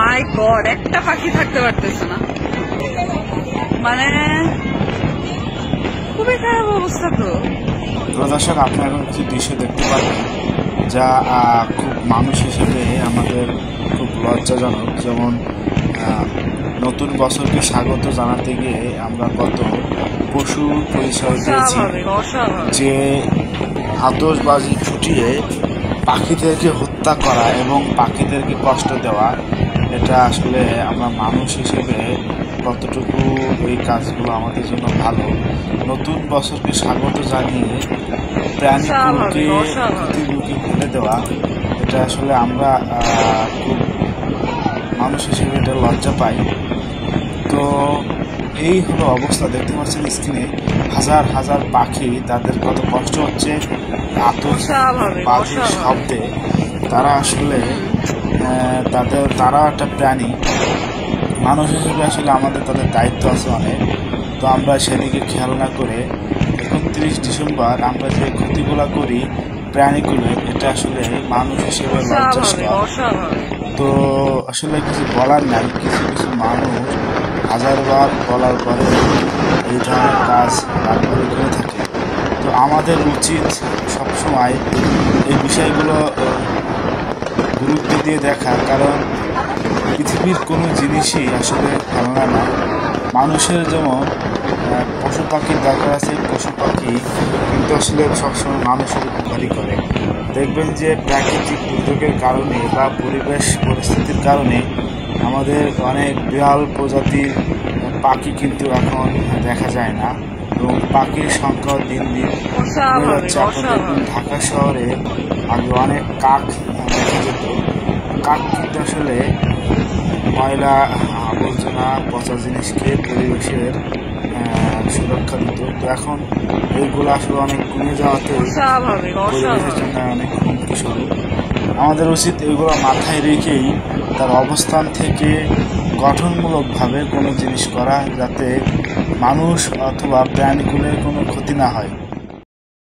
মাই god, একটা পাখি থাকতে পারতেছে না, মানে খুবই খারাপ অবস্থা। তো দর্শক, আপনারা এখন কিছু দৃশ্য দেখতে পাবেন যা খুব মানুষ হিসেবে আমাদের খুব লজ্জাজনক। যেমন নতুন বছরকে স্বাগত জানাতে গিয়ে আমরা কত পশুর পরিচয় পেয়েছি, যে আতশবাজি ফুটিয়ে পাখিদেরকে হত্যা করা এবং পাখিদেরকে কষ্ট দেওয়া, এটা আসলে আমরা মানুষ হিসেবে কতটুকু এই কাজগুলো আমাদের জন্য ভালো। নতুন বছরকে স্বাগত জানিয়ে প্রাণীগুলোকে ক্ষতিগুলোকে ফেলে দেওয়া, এটা আসলে আমরা খুব মানুষ হিসেবে এটা লজ্জা পাই। তো এই হলো অবস্থা, দেখতে পাচ্ছেন স্ক্রিনে হাজার হাজার পাখি, তাদের কত কষ্ট হচ্ছে আতশবাজির শব্দে। তারা আসলে তারাও একটা প্রাণী, মানুষ হিসেবে আসলে আমাদের তাদের দায়িত্ব আছে অনেক। তো আমরা সেদিকে খেয়াল না করে 31 ডিসেম্বর আমরা যে ক্ষতিগুলো করি প্রাণীগুলো, এটা আসলে মানুষ হিসেবে লজ্জাস্কর। তো আসলে কিছু বলার নাই, কিছু কিছু মানুষ হাজারবার বলার পরে এই ধরনের কাজ বারবারই করে থাকে। তো আমাদের উচিত সবসময় এই বিষয়গুলো গুরুত্ব দিয়ে দেখা, কারণ পৃথিবীর কোনো জিনিসই আসলে খেলনা না। মানুষের যেমন পশু পাখির দরকার আছে, পশু পাখি কিন্তু আসলে সবসময় মানুষের উপকারই করে। দেখবেন যে প্রাকৃতিক দুর্যোগের কারণে বা পরিবেশ পরিস্থিতির কারণে আমাদের অনেক বিরল প্রজাতির পাখি কিন্তু এখন দেখা যায় না, এবং পাখির সংখ্যাও দিন দিন কমে যাচ্ছে। এখন দেখুন ঢাকা শহরে আগে অনেক কাক দেখা যেত। কাক কিন্তু আসলে ময়লা আবর্জনা পচা জিনিসকে পরিবেশের সুরক্ষা দিত। তো এখন এইগুলো আসলে অনেক কমে যাওয়াতে পরিবেশের জন্য অনেক হুমকি স্বরূপ। আমাদের উচিত এগুলো মাথায় রেখেই তার অবস্থান থেকে গঠনমূলকভাবে কোনো জিনিস করা, যাতে মানুষ অথবা প্রাণীগুলোর কোনো ক্ষতি না হয়।